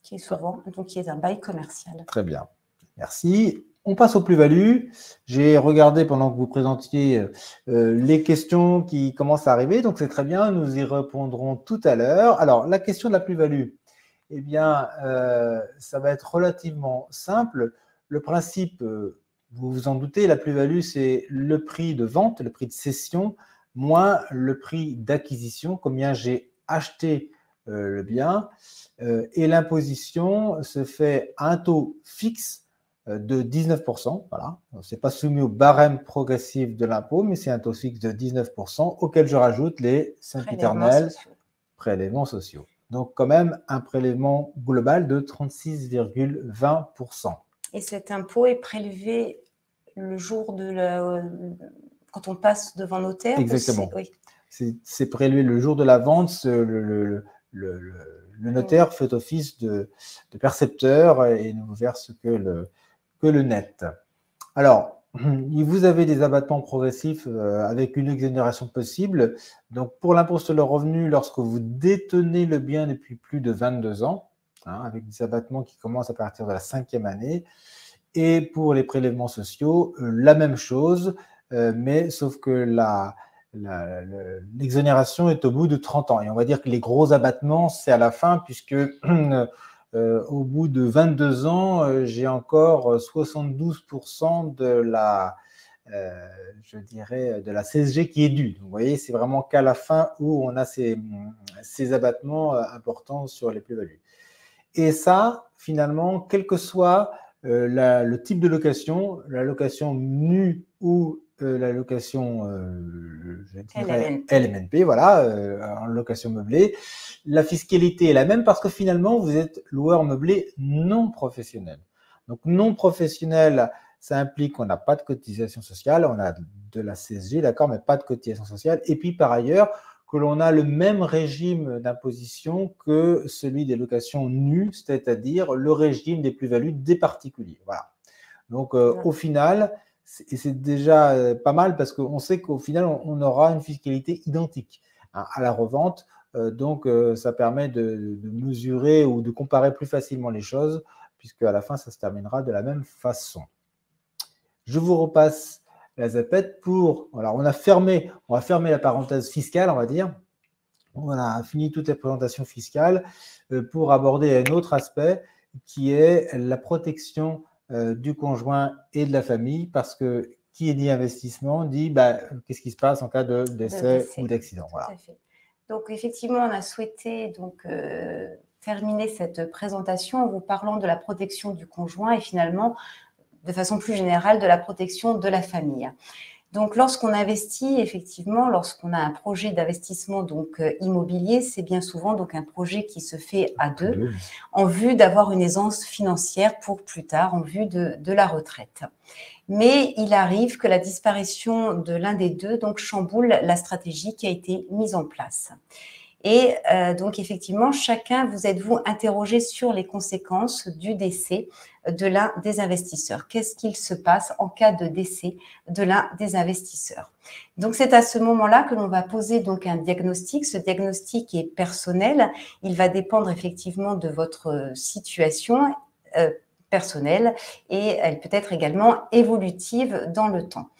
Qui est souvent, qui est un bail commercial. Très bien, merci. On passe aux plus-values. J'ai regardé pendant que vous présentiez les questions qui commencent à arriver, donc c'est très bien, nous y répondrons tout à l'heure. Alors, la question de la plus-value, eh bien, ça va être relativement simple. Le principe, vous vous en doutez, la plus-value, c'est le prix de vente, le prix de cession, moins le prix d'acquisition, combien j'ai acheté le bien. Et l'imposition se fait à un taux fixe de 19%. Voilà. Ce n'est pas soumis au barème progressif de l'impôt, mais c'est un taux fixe de 19% auquel je rajoute les sempiternels prélèvements sociaux. Donc, quand même, un prélèvement global de 36,20%. Et cet impôt est prélevé le jour quand on passe devant notaire? Exactement. Oui. C'est prélevé le jour de la vente. Le notaire fait office de percepteur et ne vous verse que le net. Alors, vous avez des abattements progressifs avec une exonération possible. Donc, pour l'impôt sur le revenu, lorsque vous détenez le bien depuis plus de 22 ans, avec des abattements qui commencent à partir de la 5e année. Et pour les prélèvements sociaux, la même chose, mais sauf que l'exonération est au bout de 30 ans. Et on va dire que les gros abattements, c'est à la fin, puisque au bout de 22 ans, j'ai encore 72% je dirais, de la CSG qui est due. Donc, vous voyez, c'est vraiment qu'à la fin où on a ces abattements importants sur les plus-values. Et ça, finalement, quel que soit le type de location, la location nue ou la location, je dirais, LMNP, voilà, en location meublée, la fiscalité est la même parce que finalement, vous êtes loueur meublé non professionnel. Donc, non professionnel, ça implique qu'on n'a pas de cotisation sociale, on a de la CSG, d'accord, mais pas de cotisation sociale. Et puis, par ailleurs, que l'on a le même régime d'imposition que celui des locations nues, c'est-à-dire le régime des plus-values des particuliers. Voilà. Donc, au final, c'est déjà pas mal parce qu'on sait qu'au final, on aura une fiscalité identique à la revente. Donc, ça permet de mesurer ou de comparer plus facilement les choses, puisque à la fin, ça se terminera de la même façon. Je vous repasse la zapette pour… Alors, on va fermer la parenthèse fiscale, on va dire. On a fini toute la présentation fiscale pour aborder un autre aspect qui est la protection du conjoint et de la famille, parce que qui dit investissement dit qu'est-ce qui se passe en cas de décès ou d'accident. Voilà. Tout à fait. Donc, effectivement, on a souhaité terminer cette présentation en vous parlant de la protection du conjoint et finalement, de façon plus générale, de la protection de la famille. Donc, lorsqu'on investit, effectivement, lorsqu'on a un projet d'investissement immobilier, c'est bien souvent un projet qui se fait à deux en vue d'avoir une aisance financière pour plus tard, en vue de la retraite. Mais il arrive que la disparition de l'un des deux chamboule la stratégie qui a été mise en place. Et donc, effectivement, chacun vous êtes-vous interrogé sur les conséquences du décès de l'un des investisseurs. Qu'est-ce qu'il se passe en cas de décès de l'un des investisseurs? Donc, c'est à ce moment-là que l'on va poser un diagnostic. Ce diagnostic est personnel. Il va dépendre effectivement de votre situation personnelle et elle peut être également évolutive dans le temps.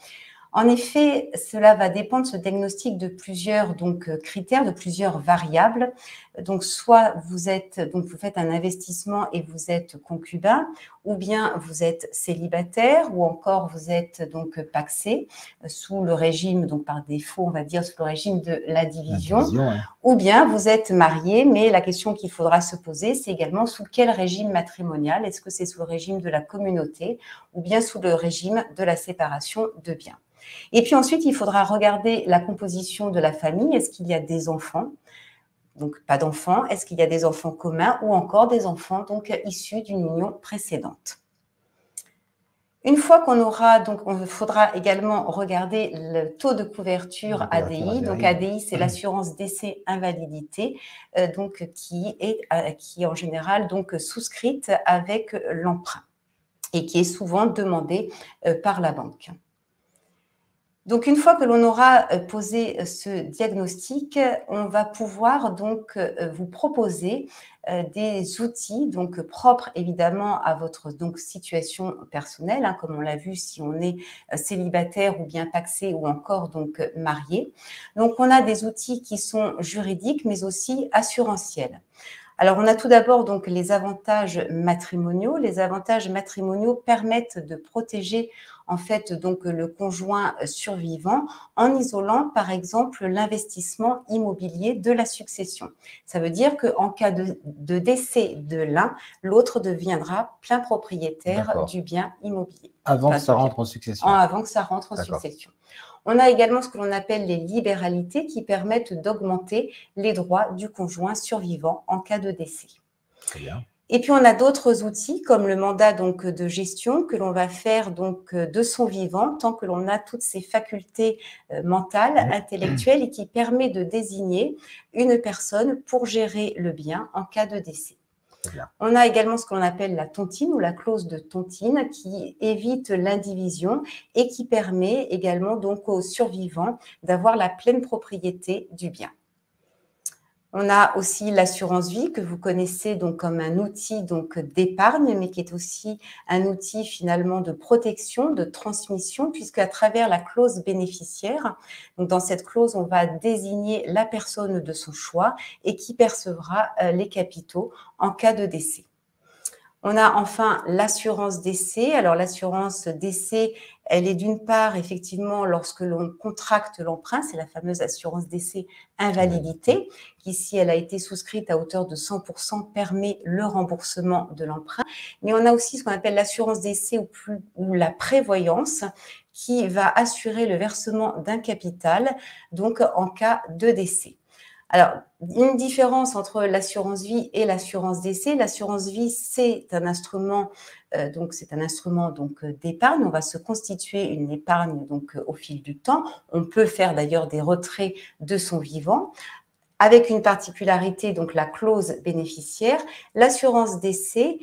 En effet, cela va dépendre, ce diagnostic, de plusieurs critères, de plusieurs variables. Donc, soit vous faites un investissement et vous êtes concubin, ou bien vous êtes célibataire, ou encore vous êtes pacsé sous le régime, par défaut, on va dire, sous le régime de la division, ouais. Ou bien vous êtes marié, mais la question qu'il faudra se poser, c'est également sous quel régime matrimonial? Est-ce que c'est sous le régime de la communauté ou bien sous le régime de la séparation de biens? Et puis ensuite, il faudra regarder la composition de la famille. Est-ce qu'il y a des enfants? Donc, pas d'enfants. Est-ce qu'il y a des enfants communs ou encore des enfants issus d'une union précédente? Une fois qu'on aura, il faudra également regarder le taux de couverture ADI. Donc, ADI, c'est l'assurance décès invalidité, qui est en général souscrite avec l'emprunt et qui est souvent demandée par la banque. Donc, une fois que l'on aura posé ce diagnostic, on va pouvoir vous proposer des outils propres évidemment à votre situation personnelle, comme on l'a vu si on est célibataire ou bien pacsé ou encore marié. Donc, on a des outils qui sont juridiques mais aussi assurantiels. Alors, on a tout d'abord les avantages matrimoniaux. Les avantages matrimoniaux permettent de protéger en fait le conjoint survivant en isolant par exemple l'investissement immobilier de la succession. Ça veut dire qu'en cas de décès de l'un, l'autre deviendra plein propriétaire du bien immobilier. Avant que ça rentre en succession. Avant que ça rentre en succession. On a également ce que l'on appelle les libéralités qui permettent d'augmenter les droits du conjoint survivant en cas de décès. Très bien. Et puis, on a d'autres outils comme le mandat de gestion que l'on va faire de son vivant tant que l'on a toutes ses facultés mentales, intellectuelles et qui permet de désigner une personne pour gérer le bien en cas de décès. Très bien. On a également ce qu'on appelle la tontine ou la clause de tontine qui évite l'indivision et qui permet également donc aux survivants d'avoir la pleine propriété du bien. On a aussi l'assurance vie que vous connaissez donc comme un outil donc d'épargne, mais qui est aussi un outil finalement de protection, de transmission, puisque à travers la clause bénéficiaire, donc dans cette clause, on va désigner la personne de son choix et qui percevra les capitaux en cas de décès. On a enfin l'assurance décès. Alors l'assurance décès, elle est d'une part effectivement lorsque l'on contracte l'emprunt, c'est la fameuse assurance décès invalidité, qui si elle a été souscrite à hauteur de 100% permet le remboursement de l'emprunt. Mais on a aussi ce qu'on appelle l'assurance décès ou la prévoyance qui va assurer le versement d'un capital donc en cas de décès. Alors, une différence entre l'assurance vie et l'assurance décès. L'assurance vie, c'est un instrument, d'épargne. On va se constituer une épargne donc au fil du temps. On peut faire d'ailleurs des retraits de son vivant. Avec une particularité, donc la clause bénéficiaire, l'assurance décès,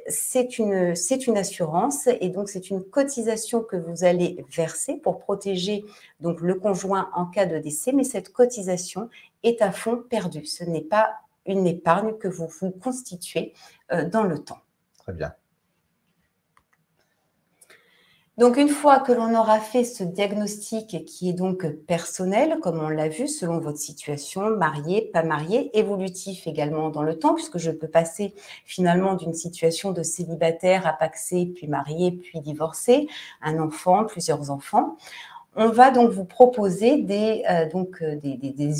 c'est une assurance et donc c'est une cotisation que vous allez verser pour protéger donc le conjoint en cas de décès, mais cette cotisation est à fonds perdu. Ce n'est pas une épargne que vous vous constituez dans le temps. Très bien. Donc, une fois que l'on aura fait ce diagnostic qui est donc personnel, comme on l'a vu, selon votre situation, marié, pas marié, évolutif également dans le temps, puisque je peux passer finalement d'une situation de célibataire à pacsé, puis marié, puis divorcé, un enfant, plusieurs enfants. On va donc vous proposer des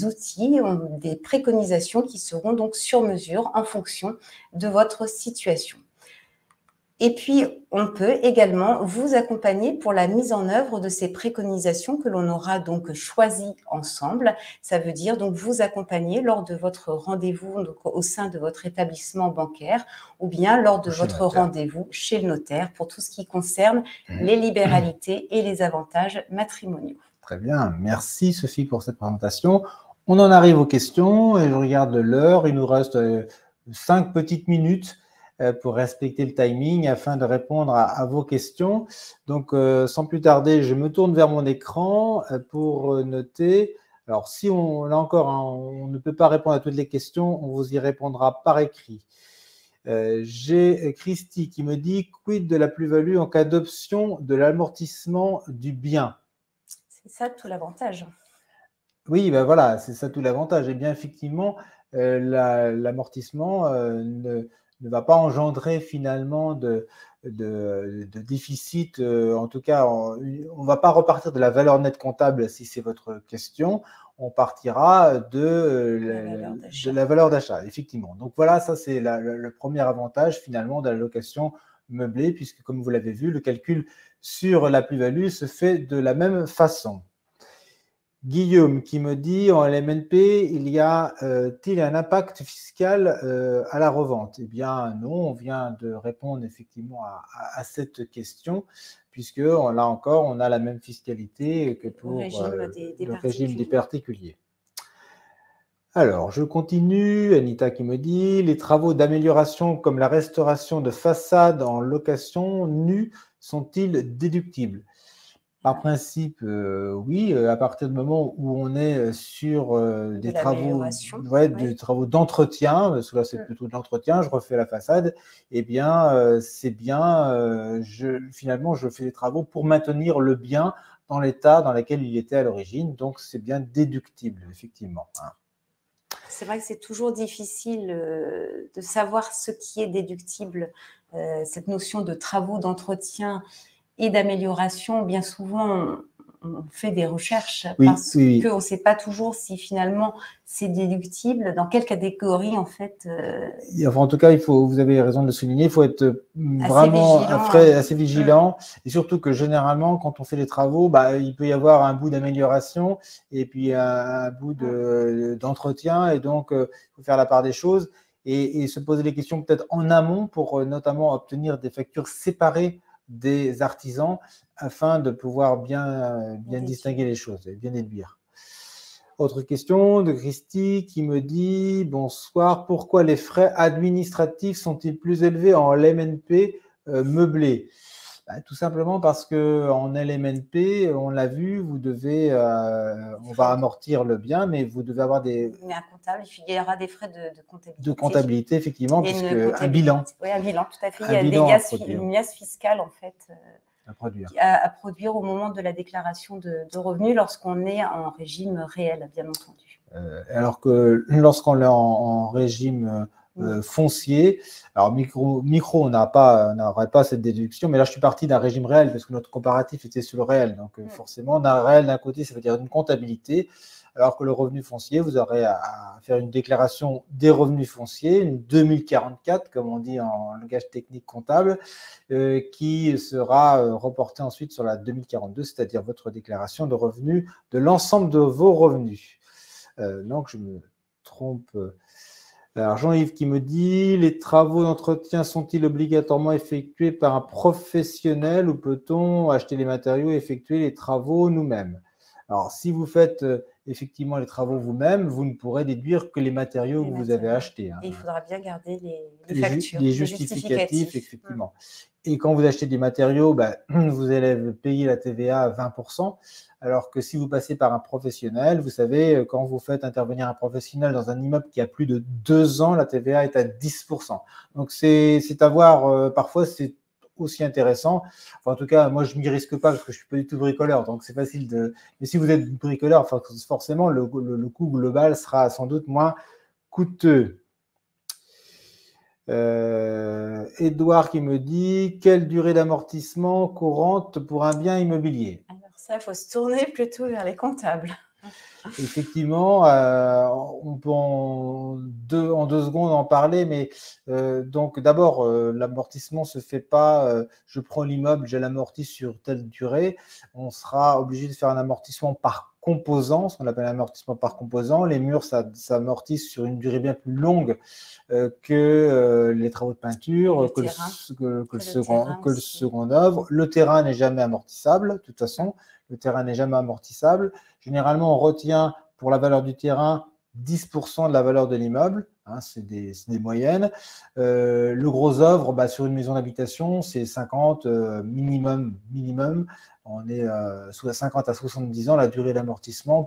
outils, des préconisations qui seront donc sur mesure en fonction de votre situation. Et puis, on peut également vous accompagner pour la mise en œuvre de ces préconisations que l'on aura donc choisies ensemble. Ça veut dire donc vous accompagner lors de votre rendez-vous au sein de votre établissement bancaire ou bien lors de votre rendez-vous chez le notaire pour tout ce qui concerne les libéralités et les avantages matrimoniaux. Très bien. Merci Sophie pour cette présentation. On en arrive aux questions et je regarde l'heure. Il nous reste 5 petites minutes pour respecter le timing afin de répondre à vos questions. Donc, sans plus tarder, je me tourne vers mon écran pour noter. Alors, si là encore, hein, on ne peut pas répondre à toutes les questions, on vous y répondra par écrit. J'ai Christy qui me dit « Quid de la plus-value en cas d'option de l'amortissement du bien ?» C'est ça tout l'avantage. Oui, ben voilà, c'est ça tout l'avantage. Et bien, effectivement, l'amortissement ne va pas engendrer finalement de déficit. En tout cas, on ne va pas repartir de la valeur nette comptable si c'est votre question. On partira de la valeur d'achat, effectivement. Donc voilà, ça c'est le premier avantage finalement de la location meublée, puisque comme vous l'avez vu, le calcul sur la plus-value se fait de la même façon. Guillaume qui me dit en LMNP, il y a-t-il un impact fiscal à la revente? Eh bien non, on vient de répondre effectivement à cette question, puisque là encore, on a la même fiscalité que pour le régime des particuliers. Alors, je continue. Anita qui me dit, les travaux d'amélioration comme la restauration de façade en location nue sont-ils déductibles? Par principe, oui, à partir du moment où on est sur des travaux d'entretien, parce que là c'est plutôt de l'entretien, je refais la façade, eh bien c'est bien, finalement je fais des travaux pour maintenir le bien dans l'état dans lequel il était à l'origine, donc c'est bien déductible, effectivement. C'est vrai que c'est toujours difficile de savoir ce qui est déductible, cette notion de travaux d'entretien et d'amélioration. Bien souvent, on fait des recherches parce qu'on ne sait pas toujours si finalement c'est déductible, dans quelle catégorie en fait. Enfin, en tout cas, vous avez raison de le souligner, il faut être vraiment assez vigilant et surtout que généralement, quand on fait les travaux, il peut y avoir un bout d'amélioration et puis un bout d'entretien et donc il faut faire la part des choses et se poser les questions peut-être en amont pour notamment obtenir des factures séparées des artisans afin de pouvoir bien distinguer les choses et bien déduire. Autre question de Christy qui me dit « Bonsoir, pourquoi les frais administratifs sont-ils plus élevés en LMNP meublé ?» Tout simplement parce qu'en LMNP, on l'a vu, vous devez, on va amortir le bien, mais vous devez avoir des… Mais un comptable, il y aura des frais de comptabilité. De comptabilité, effectivement, puisque un bilan. Oui, un bilan, tout à fait. Un il y a bilan une liasse fiscale, en fait, à produire au moment de la déclaration de revenus lorsqu'on est en régime réel, bien entendu. Alors que lorsqu'on est en régime foncier, alors micro on n'aurait pas cette déduction, mais là je suis parti d'un régime réel parce que notre comparatif était sur le réel. Donc forcément, d'un réel d'un côté, ça veut dire une comptabilité, alors que le revenu foncier, vous aurez à faire une déclaration des revenus fonciers, une 2044, comme on dit en langage technique comptable, qui sera reportée ensuite sur la 2042, c'est-à-dire votre déclaration de revenus de l'ensemble de vos revenus. Donc, je me trompe. Alors, Jean-Yves qui me dit « Les travaux d'entretien sont-ils obligatoirement effectués par un professionnel ou peut-on acheter les matériaux et effectuer les travaux nous-mêmes ?» Alors, si vous faites effectivement les travaux vous-même, vous ne pourrez déduire que les matériaux que vous avez achetés. Et il faudra bien garder les factures, les justificatifs, effectivement. Et quand vous achetez des matériaux, vous allez payer la TVA à 20%, alors que si vous passez par un professionnel, vous savez, quand vous faites intervenir un professionnel dans un immeuble qui a plus de 2 ans, la TVA est à 10%. Donc, c'est à voir, parfois, c'est aussi intéressant. Enfin, en tout cas, moi, je ne m'y risque pas parce que je ne suis pas du tout bricoleur, donc c'est facile de… Mais si vous êtes bricoleur, forcément, le coût global sera sans doute moins coûteux. Edouard qui me dit « Quelle durée d'amortissement courante pour un bien immobilier ?» Alors ça, il faut se tourner plutôt vers les comptables. Effectivement, on peut en 2 secondes en parler, mais donc d'abord, l'amortissement ne se fait pas, je prends l'immeuble, je l'amortis sur telle durée. On sera obligé de faire un amortissement par composant, ce qu'on appelle un amortissement par composant. Les murs s'amortissent sur une durée bien plus longue que les travaux de peinture, que le second œuvre. Le terrain n'est jamais amortissable, de toute façon. Le terrain n'est jamais amortissable. Généralement, on retient pour la valeur du terrain 10% de la valeur de l'immeuble. Hein, c'est des moyennes. Le gros œuvre, sur une maison d'habitation, c'est 50 minimum. On est sous 50 à 70 ans, la durée d'amortissement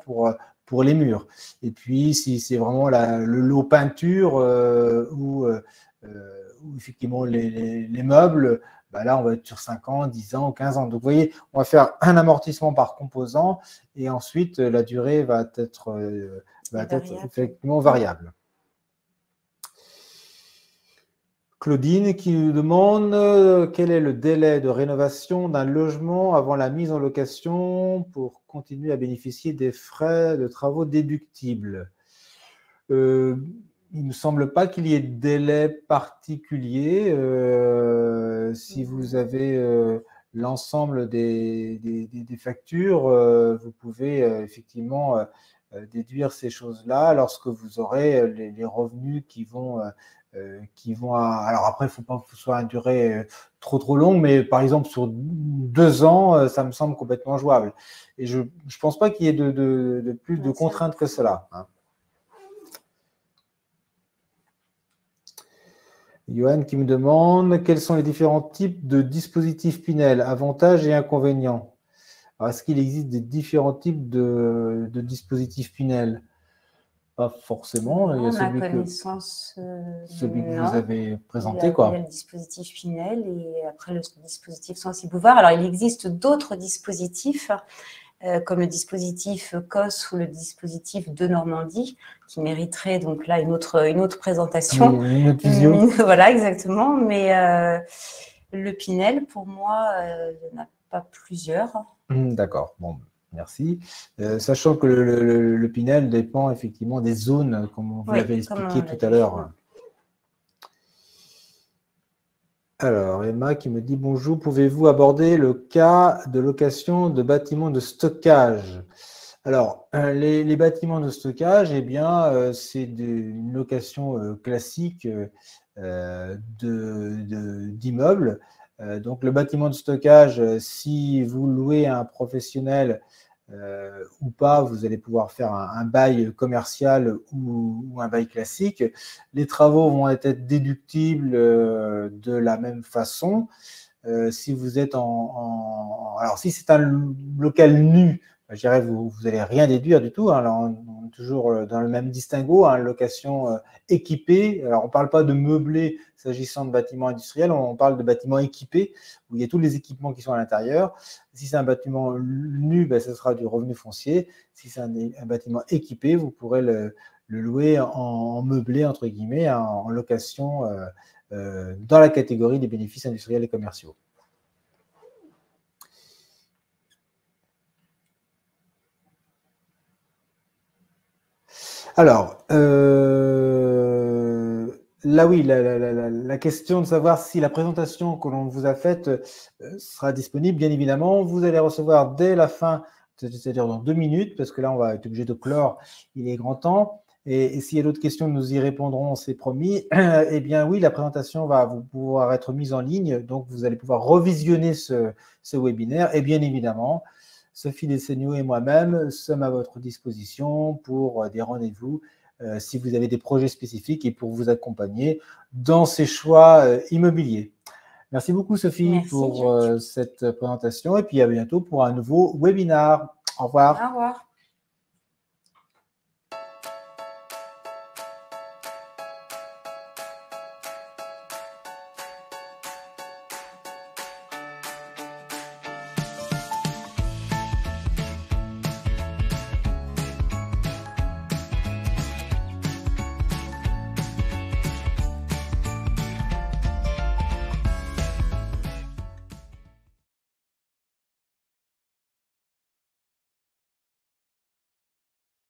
pour les murs. Et puis, si c'est vraiment le lot peinture ou effectivement les meubles, là, on va être sur 5 ans, 10 ans, 15 ans. Donc, vous voyez, on va faire un amortissement par composant et ensuite, la durée va être effectivement variable. Claudine qui nous demande quel est le délai de rénovation d'un logement avant la mise en location pour continuer à bénéficier des frais de travaux déductibles. Il ne me semble pas qu'il y ait de délai particulier. Si vous avez l'ensemble des factures, vous pouvez effectivement déduire ces choses-là lorsque vous aurez les revenus qui vont alors après, il ne faut pas que ce soit une durée trop longue, mais par exemple sur 2 ans, ça me semble complètement jouable. Et je ne pense pas qu'il y ait de plus de contraintes que cela. Hein. Johan qui me demande quels sont les différents types de dispositifs Pinel, avantages et inconvénients. Alors, est-ce qu'il existe des différents types de dispositifs Pinel? Pas forcément. Non, il y a celui que vous avez présenté. Il y a le dispositif Pinel et après le dispositif Sensi-Bouvard. Alors, il existe d'autres dispositifs comme le dispositif COS ou le dispositif de Normandie, qui mériterait donc là une autre présentation. Oui, une autre vision. Voilà, exactement. Mais le Pinel, pour moi, il n'y en a pas plusieurs. D'accord, bon, merci. Sachant que le Pinel dépend effectivement des zones, comme vous l'avez expliqué tout à l'heure. Alors, Emma qui me dit « Bonjour, pouvez-vous aborder le cas de location de bâtiments de stockage ?» Alors, les bâtiments de stockage, eh bien, c'est une location classique d'immeubles. Donc, le bâtiment de stockage, si vous louez à un professionnel, ou pas, vous allez pouvoir faire un bail commercial ou un bail classique. Les travaux vont être déductibles de la même façon. Si vous êtes alors, si c'est un local nu, je dirais vous n'allez rien déduire du tout. Hein. Là, on est toujours dans le même distinguo, hein, location équipée. Alors, on ne parle pas de meublé s'agissant de bâtiments industriels, on parle de bâtiments équipés, où il y a tous les équipements qui sont à l'intérieur. Si c'est un bâtiment nu, ben, ce sera du revenu foncier. Si c'est un bâtiment équipé, vous pourrez le louer en meublé, entre guillemets, en location dans la catégorie des bénéfices industriels et commerciaux. Alors, là oui, la question de savoir si la présentation que l'on vous a faite sera disponible, bien évidemment, vous allez recevoir dès la fin, c'est-à-dire dans 2 minutes, parce que là on va être obligé de clore, il est grand temps. Et s'il y a d'autres questions, nous y répondrons, c'est promis. Eh bien oui, la présentation va pouvoir être mise en ligne, donc vous allez pouvoir revisionner ce webinaire. Et bien évidemment, Sophie Desseigneaux et moi-même sommes à votre disposition pour des rendez-vous si vous avez des projets spécifiques et pour vous accompagner dans ces choix immobiliers. Merci beaucoup Sophie pour cette présentation et puis à bientôt pour un nouveau webinaire. Au revoir. Au revoir.